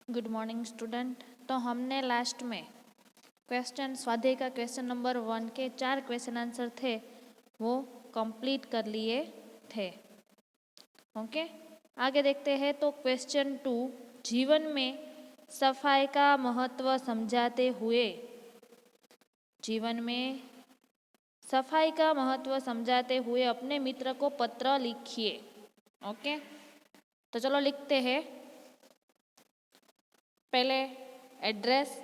Good morning student. तो हमने last में क्वेश्चन स्वाध्याय का क्वेश्चन नंबर 1 के 4 क्वेश्चन आंसर थे वो कंप्लीट कर लिए थे। ओके, आगे देखते हैं। तो क्वेश्चन 2, जीवन में सफाई का महत्व समझाते हुए, जीवन में सफाई का महत्व समझाते हुए अपने मित्र को पत्र लिखिए। ओके, तो चलो लिखते हैं। पहले एड्रेस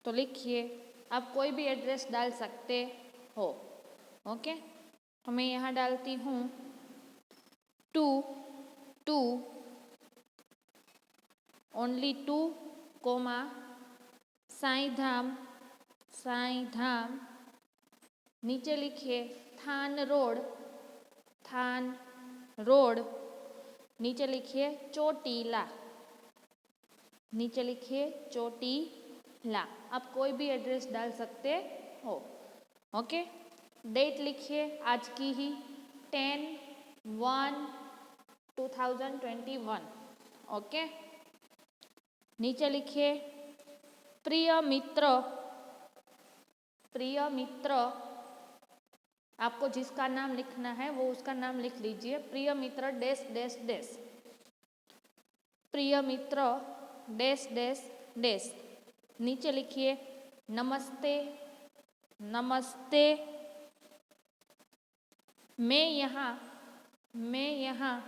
तो लिखिए, आप कोई भी एड्रेस डाल सकते हो। ओके, तो मैं यहाँ डालती हूँ 2 ओनली 2 कोमा साई धाम, नीचे लिखिए थान रोड, नीचे लिखिए चोटीला, नीचे लिखिए चोटीला। आप कोई भी एड्रेस डाल सकते हो। ओके, डेट लिखिए आज की ही 10/1/2021। ओके, नीचे लिखिए प्रिय मित्र, आपको जिसका नाम लिखना है वो उसका नाम लिख लीजिए। प्रिय मित्र डैश डैश डैश, प्रिय मित्र डैश डैश डैश, नीचे लिखिए नमस्ते, मैं यहाँ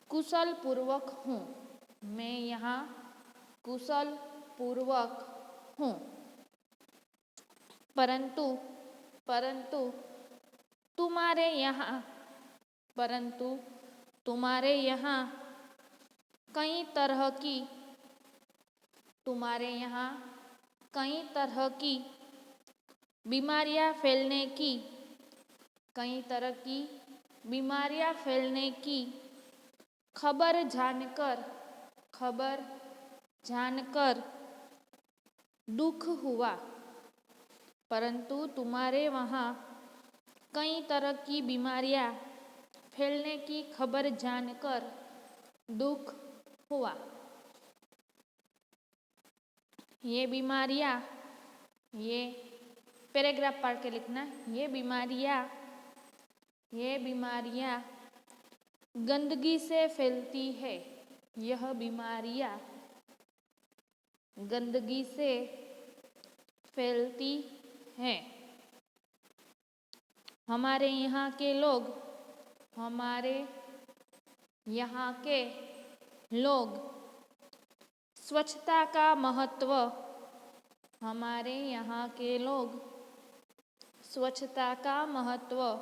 कुशल पूर्वक हूँ, मैं यहाँ कुशल पूर्वक हूँ, परंतु तुम्हारे यहाँ कई तरह की बीमारियां फैलने की खबर जानकर दुख हुआ, परंतु तुम्हारे वहाँ कई तरह की बीमारियां फैलने की खबर जानकर दुख हुआ। ये बीमारियां, ये पैराग्राफ पढ़ के लिखना, ये बीमारियां गंदगी से फैलती है, यह बीमारियां गंदगी से फैलती हैं। हमारे यहाँ के लोग स्वच्छता का महत्व, हमारे यहाँ के लोग स्वच्छता का महत्व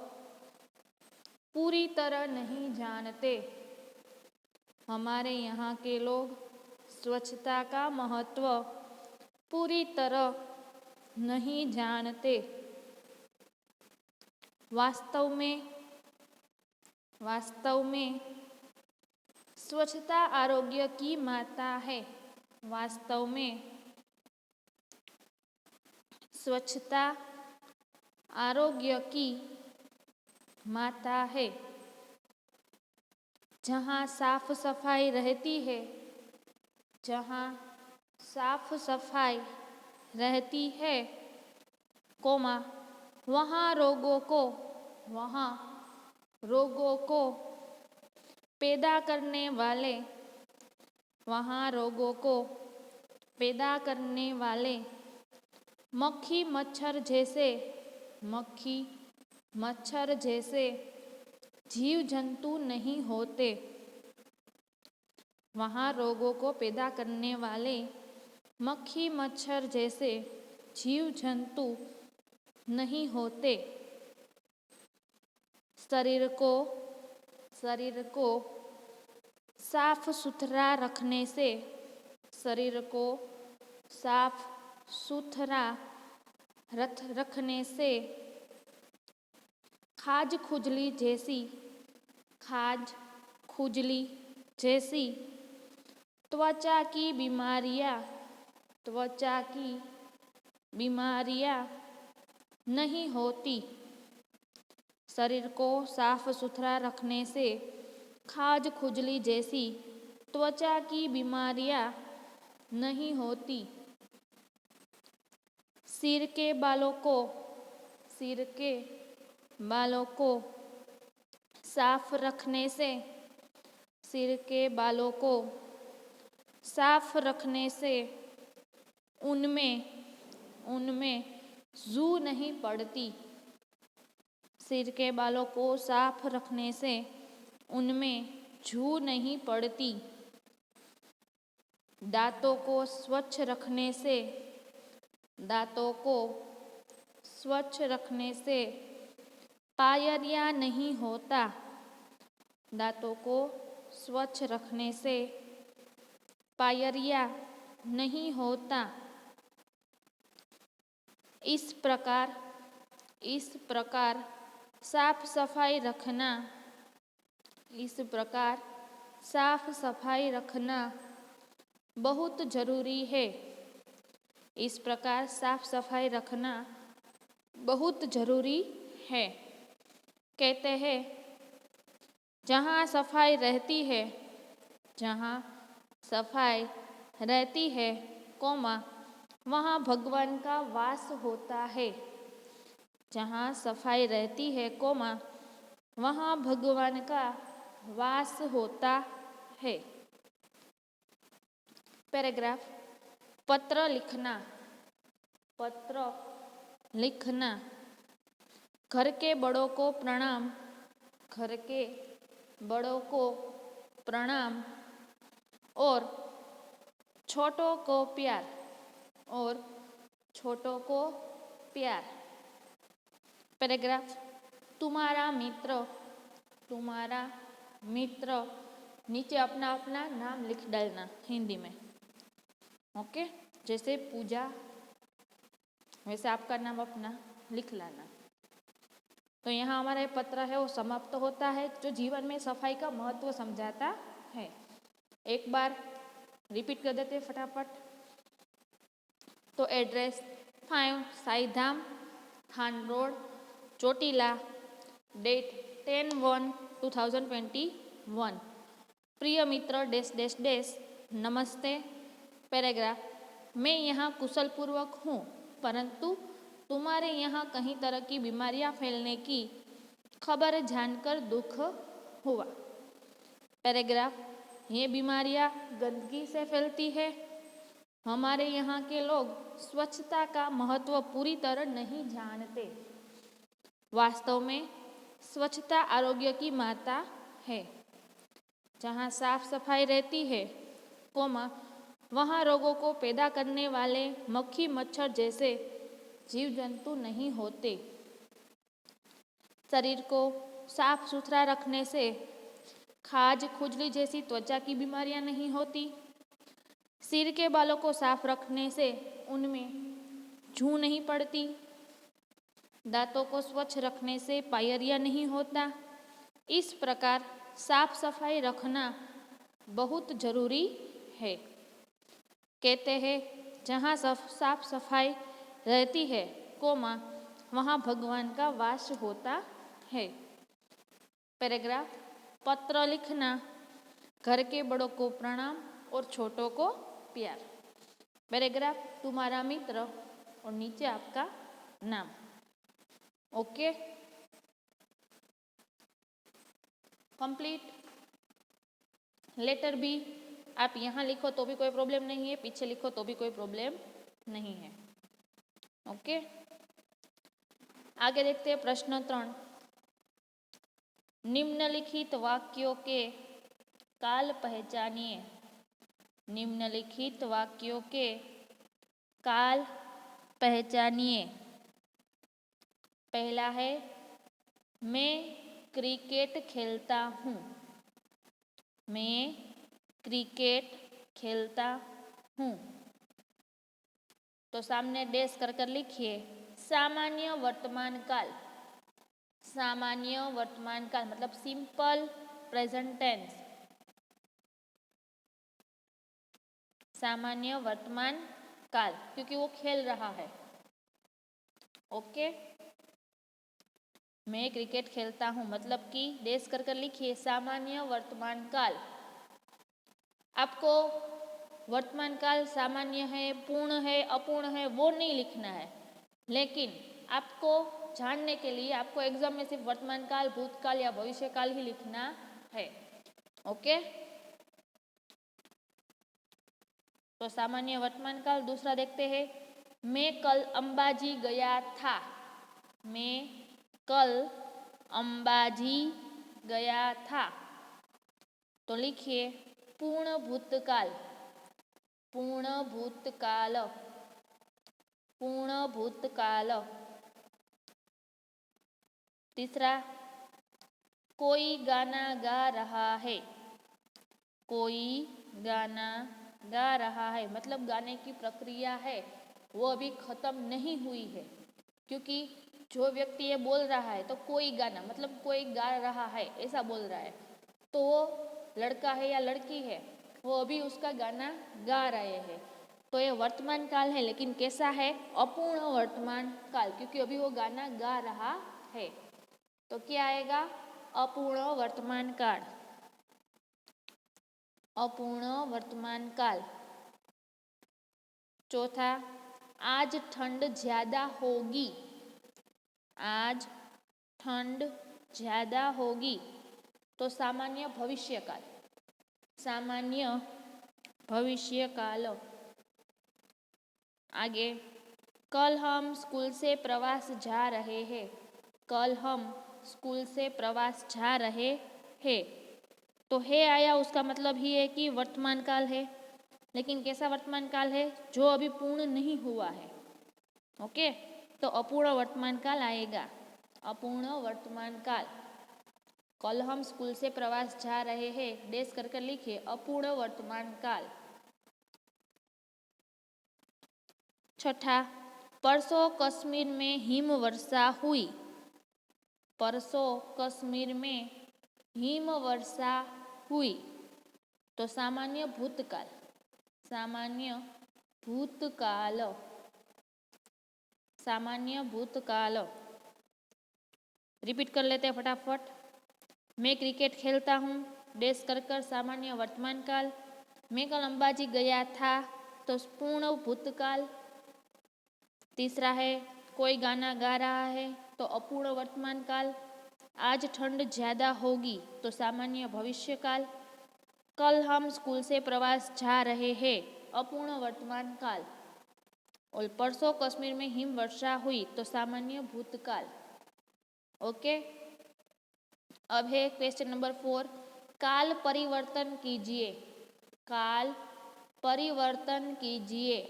पूरी तरह नहीं जानते, हमारे यहाँ के लोग स्वच्छता का महत्व पूरी तरह नहीं जानते। वास्तव में स्वच्छता आरोग्य की माता है, वास्तव में स्वच्छता आरोग्य की माता है। जहाँ साफ सफाई रहती है, कोमा वहाँ रोगों को पैदा करने वाले मक्खी मच्छर जैसे जीव जंतु नहीं होते, वहाँ रोगों को पैदा करने वाले मक्खी मच्छर जैसे जीव जंतु नहीं होते। शरीर को साफ सुथरा रखने से खाज खुजली जैसी त्वचा की बीमारियां नहीं होती। शरीर को साफ सुथरा रखने से खाज खुजली जैसी त्वचा की बीमारियां नहीं होती। सिर के बालों को साफ रखने से सिर के बालों को साफ रखने से उनमें जू नहीं पड़ती। सिर के बालों को साफ रखने से उनमें जू नहीं पड़ती। दांतों को स्वच्छ रखने से पायरिया नहीं होता। दांतों को स्वच्छ रखने से पायरिया नहीं होता। इस प्रकार साफ सफाई रखना बहुत जरूरी है। इस प्रकार साफ सफाई रखना बहुत जरूरी है। कहते हैं जहाँ सफाई रहती है, वहाँ भगवान का वास होता है। जहाँ सफाई रहती है, वहाँ भगवान का वास होता है। पैराग्राफ। पत्र लिखना। घर के बड़ों को प्रणाम और छोटों को प्यार। पैराग्राफ। तुम्हारा मित्र नीचे अपना नाम लिख डालना हिंदी में। ओके, जैसे पूजा, वैसे आपका नाम अपना लिख लाना। तो यहाँ हमारा पत्र है वो समाप्त होता है, जो जीवन में सफाई का महत्व समझाता है। एक बार रिपीट कर देते फटाफट। तो एड्रेस 5 साईधाम थान रोड चोटीला, डेट 10/1/2021। प्रिय मित्र -- नमस्ते। पैराग्राफ। मैं यहाँ कुशल पूर्वक हूँ, परंतु तुम्हारे यहाँ कहीं तरह की बीमारियाँ फैलने की खबर जानकर दुख हुआ। पैराग्राफ। ये बीमारियाँ गंदगी से फैलती है। हमारे यहाँ के लोग स्वच्छता का महत्व पूरी तरह नहीं जानते। वास्तव में स्वच्छता आरोग्य की माता है। जहाँ साफ सफाई रहती है, वहाँ रोगों को पैदा करने वाले मक्खी मच्छर जैसे जीव जंतु नहीं होते। शरीर को साफ सुथरा रखने से खाज खुजली जैसी त्वचा की बीमारियां नहीं होती। सिर के बालों को साफ रखने से उनमें जू नहीं पड़ती। दांतों को स्वच्छ रखने से पायरिया नहीं होता। इस प्रकार साफ सफाई रखना बहुत जरूरी है। कहते हैं जहाँ साफ सफाई रहती है, वहाँ भगवान का वास होता है। पैराग्राफ। पत्र लिखना। घर के बड़ों को प्रणाम और छोटों को प्यार। पैराग्राफ। तुम्हारा मित्र और नीचे आपका नाम। Okay, complete. लेटर बी आप यहाँ लिखो तो भी कोई प्रॉब्लम नहीं है, पीछे लिखो तो भी कोई प्रॉब्लम नहीं है। ओके, आगे देखते हैं प्रश्न 3। निम्नलिखित वाक्यों के काल पहचानिए। निम्नलिखित वाक्यों के काल पहचानिए। पहला है मैं क्रिकेट खेलता हूँ। मैं क्रिकेट खेलता हूँ। तो सामने डैश कर लिखिए सामान्य वर्तमान काल। सामान्य वर्तमान काल मतलब सिंपल प्रेजेंट टेंस। सामान्य वर्तमान काल, क्योंकि वो खेल रहा है। ओके, मैं क्रिकेट खेलता हूँ मतलब कि डैश कर लिखिए सामान्य वर्तमान काल। आपको वर्तमान काल सामान्य है, पूर्ण है, अपूर्ण है वो नहीं लिखना है, लेकिन आपको जानने के लिए आपको एग्जाम में सिर्फ वर्तमान काल, भूतकाल या भविष्य काल ही लिखना है। ओके, तो सामान्य वर्तमान काल। दूसरा देखते हैं, मैं कल अंबाजी गया था। मैं कल अंबाजी गया था। तो लिखिए पूर्ण भूतकाल, पूर्ण भूतकाल, पूर्ण भूतकाल। तीसरा, कोई गाना गा रहा है। कोई गाना गा रहा है मतलब गाने की प्रक्रिया है वो अभी खत्म नहीं हुई है, क्योंकि जो व्यक्ति ये बोल रहा है तो कोई गाना मतलब कोई गा रहा है ऐसा बोल रहा है, तो वो लड़का है या लड़की है वो अभी उसका गाना गा रहे हैं। तो ये वर्तमान काल है, लेकिन कैसा है? अपूर्ण वर्तमान काल, क्योंकि अभी वो गाना गा रहा है। तो क्या आएगा? अपूर्ण वर्तमान काल, अपूर्ण वर्तमान काल। चौथा, आज ठंड ज्यादा होगी। आज ठंड ज्यादा होगी। तो सामान्य भविष्य काल, सामान्य भविष्य काल। आगे, कल हम स्कूल से प्रवास जा रहे हैं। कल हम स्कूल से प्रवास जा रहे हैं। तो है आया उसका मतलब ही है कि वर्तमान काल है, लेकिन कैसा वर्तमान काल है? जो अभी पूर्ण नहीं हुआ है। ओके, तो अपूर्ण वर्तमान काल आएगा, अपूर्ण वर्तमान काल। कल हम स्कूल से प्रवास जा रहे हैं, डेश करके लिखिए अपूर्ण वर्तमान काल। छठा, परसों कश्मीर में हिम वर्षा हुई। परसों कश्मीर में हिम वर्षा हुई। तो सामान्य भूतकाल, सामान्य भूतकाल, सामान्य भूतकाल। रिपीट कर लेते हैं फटाफट। मैं क्रिकेट खेलता हूँ, डेश कर सामान्य वर्तमान काल। मैं कल अंबाजी गया था, तो पूर्ण भूतकाल। तीसरा है, कोई गाना गा रहा है, तो अपूर्ण वर्तमान काल। आज ठंड ज़्यादा होगी, तो सामान्य भविष्य काल। कल हम स्कूल से प्रवास जा रहे हैं, अपूर्ण वर्तमान काल। और परसों कश्मीर में हिम वर्षा हुई, तो सामान्य भूतकाल। ओके, अब है क्वेश्चन नंबर 4, काल परिवर्तन कीजिए। काल परिवर्तन कीजिए।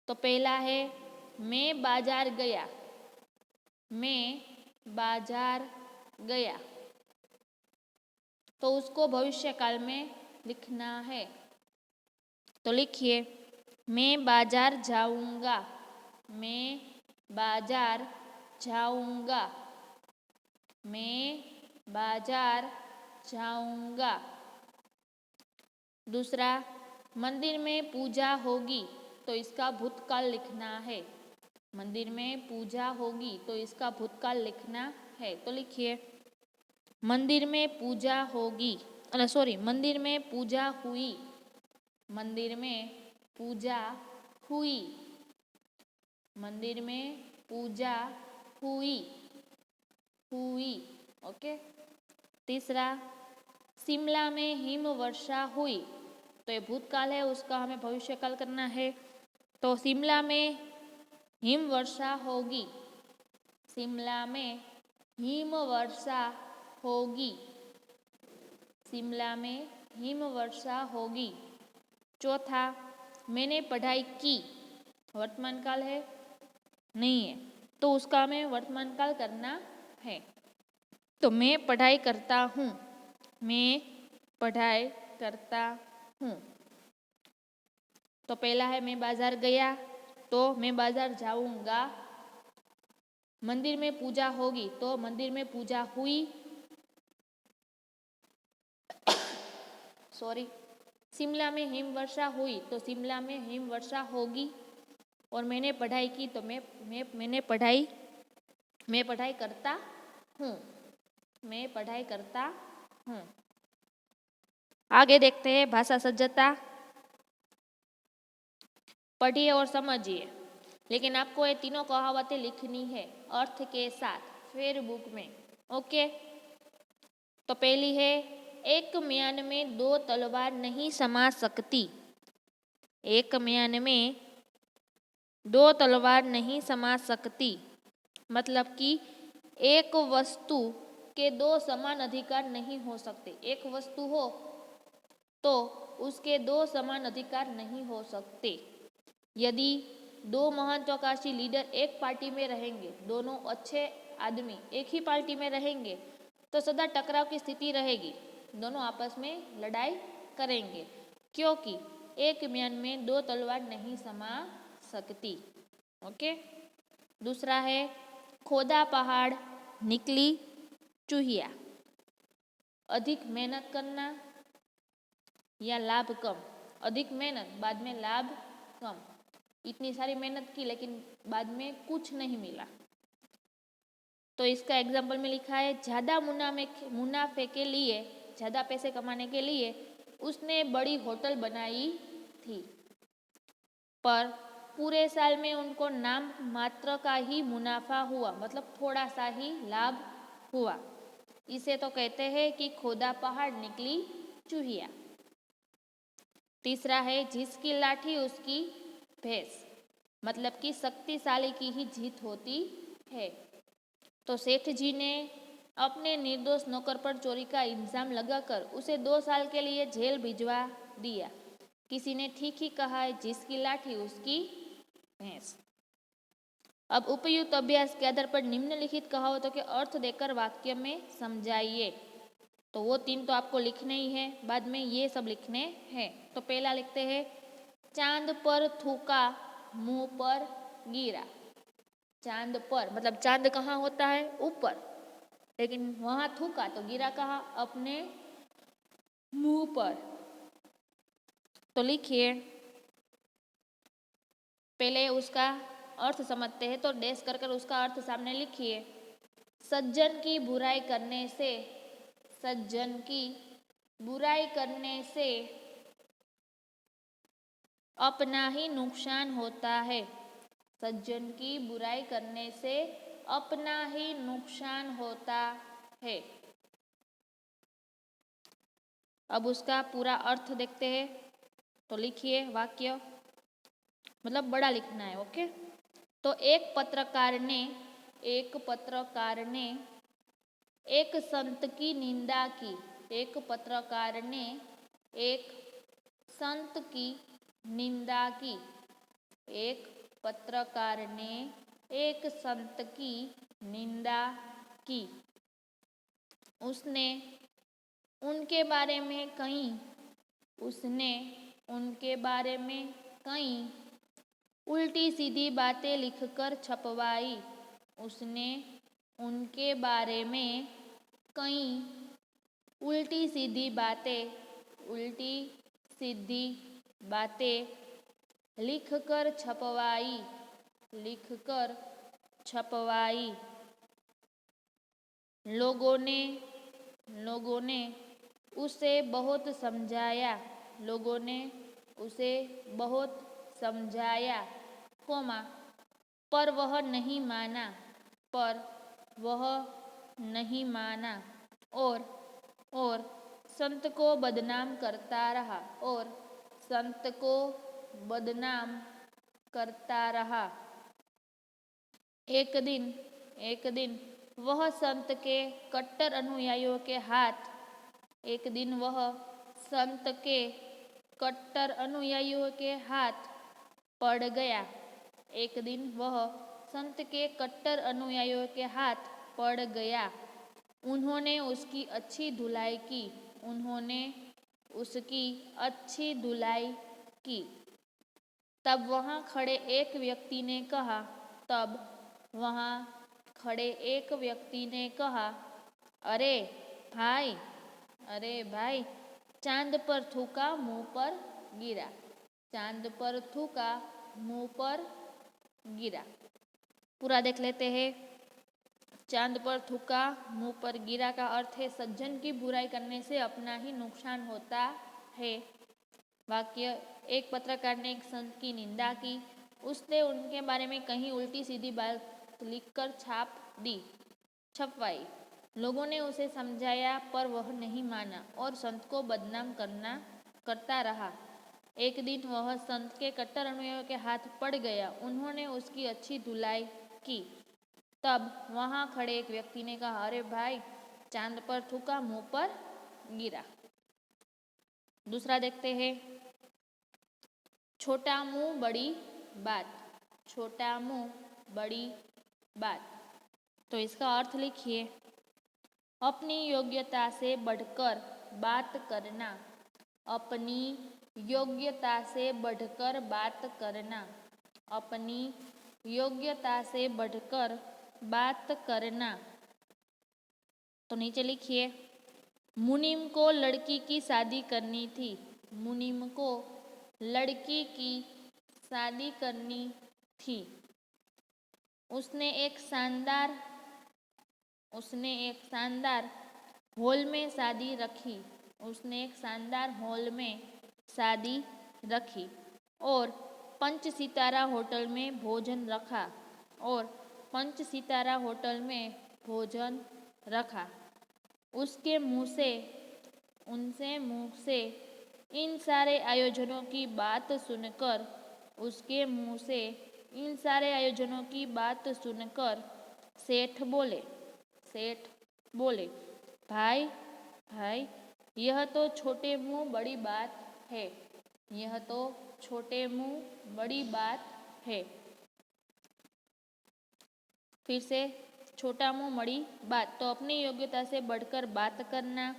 तो पहला है, मैं बाजार गया। मैं बाजार गया, तो उसको भविष्य काल में लिखना है। तो लिखिए मैं बाजार जाऊंगा। मैं बाजार जाऊंगा। मैं बाजार जाऊंगा। दूसरा, मंदिर में पूजा होगी, तो इसका भूतकाल लिखना है। मंदिर में पूजा होगी, तो इसका भूतकाल लिखना है। तो लिखिए मंदिर में पूजा होगी, मंदिर में पूजा हुई। मंदिर में पूजा हुई। मंदिर में पूजा हुई। हुई। ओके। तीसरा, शिमला में हिम वर्षा हुई, तो ये भूतकाल है, उसका हमें भविष्यकाल करना है। तो शिमला में हिम वर्षा होगी। शिमला में हिम वर्षा होगी। शिमला में हिम वर्षा होगी। चौथा, मैंने पढ़ाई की, वर्तमान काल है? नहीं है, तो उसका हमें वर्तमान काल करना है। तो मैं पढ़ाई करता हूँ। मैं पढ़ाई करता हूँ। तो पहला है मैं बाजार गया, तो मैं बाजार जाऊंगा। मंदिर में पूजा होगी, तो मंदिर में पूजा हुई। शिमला में हिम वर्षा हुई, तो शिमला में हिम वर्षा होगी। और मैंने पढ़ाई की, तो मैं पढ़ाई करता हूँ। मैं पढ़ाई करता हूँ। आगे देखते हैं भाषा सज्जता। पढ़िए और समझिए, लेकिन आपको ये तीनों कहावतें लिखनी है अर्थ के साथ फिर बुक में। ओके, तो पहली है, एक म्यान में दो तलवार नहीं समा सकती। एक म्यान में दो तलवार नहीं समा सकती, मतलब कि एक वस्तु के दो समान अधिकार नहीं हो सकते। एक वस्तु हो तो उसके दो समान अधिकार नहीं हो सकते। यदि दो महत्वाकांक्षी लीडर एक पार्टी में रहेंगे, दोनों अच्छे आदमी एक ही पार्टी में रहेंगे, तो सदा टकराव की स्थिति रहेगी, दोनों आपस में लड़ाई करेंगे, क्योंकि एक म्यान में दो तलवार नहीं समा सकती। ओके, दूसरा है, खोदा पहाड़ निकली चूहिया। अधिक मेहनत करना या लाभ कम। अधिक मेहनत, बाद में लाभ कम। इतनी सारी मेहनत की लेकिन बाद में कुछ नहीं मिला। तो इसका एग्जाम्पल में लिखा है, ज़्यादा मुनाफे के लिए, ज़्यादा पैसे कमाने के लिए उसने बड़ी होटल बनाई थी, पर पूरे साल में उनको नाम मात्र का ही मुनाफा हुआ, मतलब थोड़ा सा ही लाभ हुआ। इसे तो कहते हैं कि खोदा पहाड़ निकली चूहिया। तीसरा है, जिसकी लाठी उसकी भैंस, मतलब कि शक्तिशाली की ही जीत होती है। तो सेठ जी ने अपने निर्दोष नौकर पर चोरी का इल्जाम लगाकर उसे 2 साल के लिए जेल भिजवा दिया। किसी ने ठीक ही कहा है, जिसकी लाठी उसकी भैंस। अब उपयुक्त अभ्यास के आधार पर निम्नलिखित कहावतों के अर्थ देकर वाक्य में समझाइए। तो वो 3 तो आपको लिखने ही है, बाद में ये सब लिखने हैं। तो पहला लिखते हैं, चांद पर थूका मुंह पर गिरा। चांद पर मतलब चांद कहाँ होता है? ऊपर, लेकिन वहां थूका तो गिरा कहाँ? अपने मुंह पर। तो लिखिए, पहले उसका अर्थ समझते हैं, तो डैश कर कर उसका अर्थ सामने लिखिए। सज्जन की बुराई करने से, सज्जन की बुराई करने से अपना ही नुकसान होता है। सज्जन की बुराई करने से अपना ही नुकसान होता है। अब उसका पूरा अर्थ देखते हैं। तो लिखिए वाक्य, मतलब बड़ा लिखना है। ओके, तो एक पत्रकार ने एक संत की निंदा की। एक पत्रकार ने एक संत की निंदा की। एक पत्रकार ने एक संत की निंदा की। उसने उनके बारे में कई उल्टी सीधी बातें लिखकर छपवाई। उसने उनके बारे में कई उल्टी सीधी बातें लिखकर छपवाई। लोगों ने उसे बहुत समझाया, पर वह नहीं माना और संत को बदनाम करता रहा। एक दिन वह संत के कट्टर अनुयायियों के हाथ पड़ गया। एक दिन वह संत के कट्टर अनुयायियों के हाथ पड़ गया। उन्होंने उसकी अच्छी धुलाई की। तब वहाँ खड़े एक व्यक्ति ने कहा, अरे भाई, चांद पर थूका मुंह पर गिरा। चांद पर थूका मुंह पर गिरा। पूरा देख लेते हैं। चांद पर थूका मुंह पर गिरा का अर्थ है सज्जन की बुराई करने से अपना ही नुकसान होता है। वाक्य, एक पत्रकार ने एक संत की निंदा की। उसने उनके बारे में कहीं उल्टी सीधी बात लिखकर छपवाई। लोगों ने उसे समझाया पर वह नहीं माना और संत को बदनाम करता रहा। एक दिन वह संत के कट्टर अनुयायियों के हाथ पड़ गया। उन्होंने उसकी अच्छी धुलाई की। तब वहां खड़े एक व्यक्ति ने कहा, अरे भाई, चांद पर थूका मुंह पर गिरा। दूसरा देखते हैं, छोटा मुंह बड़ी बात। छोटा मुंह बड़ी बात, तो इसका अर्थ लिखिए, अपनी योग्यता से बढ़कर बात करना। अपनी योग्यता से बढ़कर बात करना। अपनी योग्यता से बढ़कर बात करना। तो नीचे लिखिए, मुनीम को लड़की की शादी करनी थी। मुनीम को लड़की की शादी करनी थी। उसने एक शानदार हॉल में शादी रखी। उसने एक शानदार हॉल में शादी रखी और 5 सितारा होटल में भोजन रखा। और 5 सितारा होटल में भोजन रखा। उसके मुंह से इन सारे आयोजनों की बात सुनकर सेठ बोले, भाई, यह तो छोटे मुंह बड़ी बात है। यह तो छोटे मुंह बड़ी बात है। फिर से, छोटा मुंह बड़ी बात, तो अपनी योग्यता से बढ़कर बात करना।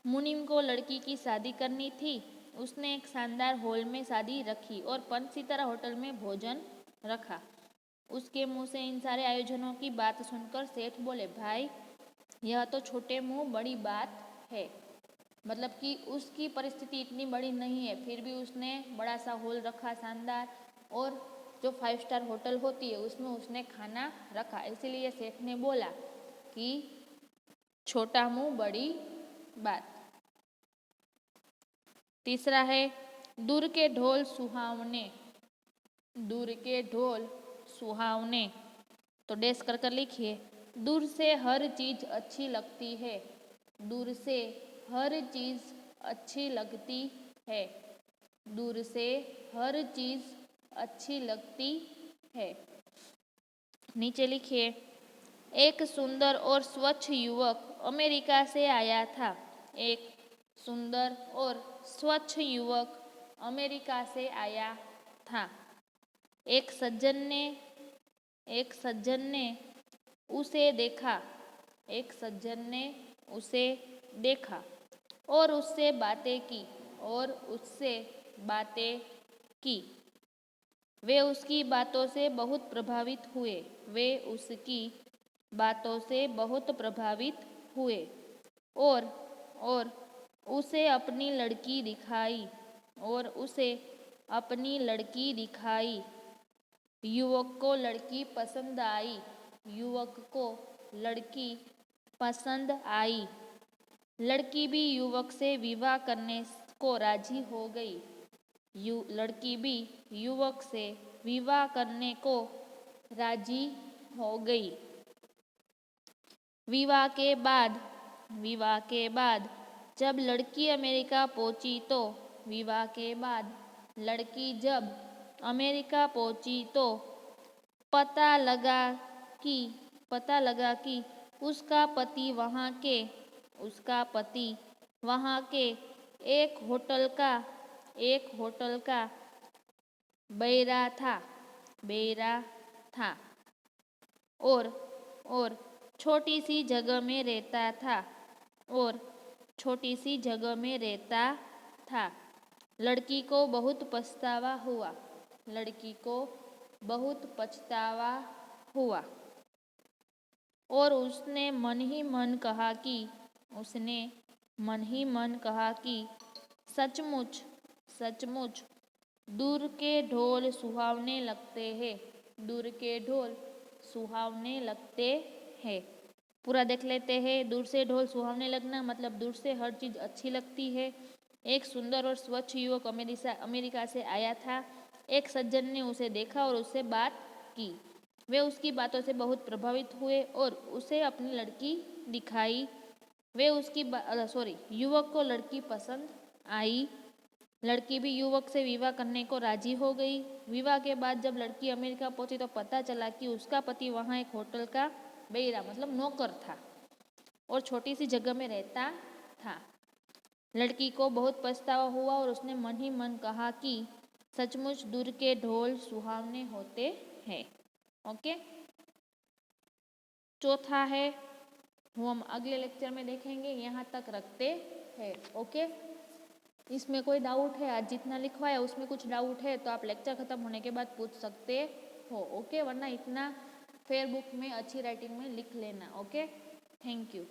मुनीम को लड़की की शादी करनी थी। उसने एक शानदार हॉल में शादी रखी और 5 सितारा होटल में भोजन रखा। उसके मुंह से इन सारे आयोजनों की बात सुनकर सेठ बोले, भाई, यह तो छोटे मुंह बड़ी बात है। मतलब कि उसकी परिस्थिति इतनी बड़ी नहीं है, फिर भी उसने बड़ा सा हॉल रखा शानदार, और जो 5 स्टार होटल होती है उसमें उसने खाना रखा। इसीलिए सेठ ने बोला कि छोटा मुंह बड़ी बात। तीसरा है, दूर के ढोल सुहावने। दूर के ढोल सुहावने, तो डैश कर लिखिए, दूर से हर चीज अच्छी लगती है। दूर से हर चीज अच्छी लगती है। दूर से हर चीज अच्छी लगती है। नीचे लिखिए, एक सुंदर और स्वच्छ युवक अमेरिका से आया था। एक सुंदर और स्वच्छ युवक अमेरिका से आया था। एक सज्जन ने उसे देखा। एक सज्जन ने उसे देखा और उससे बातें की। वे उसकी बातों से बहुत प्रभावित हुए। वे उसकी बातों से बहुत प्रभावित हुए और उसे अपनी लड़की दिखाई। युवक को लड़की पसंद आई। युवक को लड़की पसंद आई। लड़की भी युवक से विवाह करने को राजी हो गई। लड़की भी युवक से विवाह करने को राजी हो गई। विवाह के बाद जब लड़की अमेरिका पहुंची तो पता लगा कि उसका पति वहां के एक होटल का बेरा था और छोटी सी जगह में रहता था। लड़की को बहुत पछतावा हुआ और उसने मन ही मन कहा कि सचमुच दूर के ढोल सुहावने लगते हैं। दूर के ढोल सुहावने लगते हैं। पूरा देख लेते हैं। दूर से ढोल सुहावने लगना मतलब दूर से हर चीज़ अच्छी लगती है। एक सुंदर और स्वच्छ युवक अमेरिका से आया था। एक सज्जन ने उसे देखा और उससे बात की। वे उसकी बातों से बहुत प्रभावित हुए और उसे अपनी लड़की दिखाई। वे उसकी युवक को लड़की पसंद आई। लड़की भी युवक से विवाह करने को राजी हो गई। विवाह के बाद जब लड़की अमेरिका पहुंची तो पता चला कि उसका पति वहाँ एक होटल का बेरा मतलब नौकर था और छोटी सी जगह में रहता था। लड़की को बहुत पछतावा हुआ और उसने मन ही मन कहा कि सचमुच दूर के ढोल सुहावने होते हैं। ओके, चौथा है वो हम अगले लेक्चर में देखेंगे। यहाँ तक रखते हैं। ओके, इसमें कोई डाउट है? आज जितना लिखवाया उसमें कुछ डाउट है तो आप लेक्चर खत्म होने के बाद पूछ सकते हो। ओके, वरना इतना फेयर बुक में अच्छी राइटिंग में लिख लेना। Okay, thank you.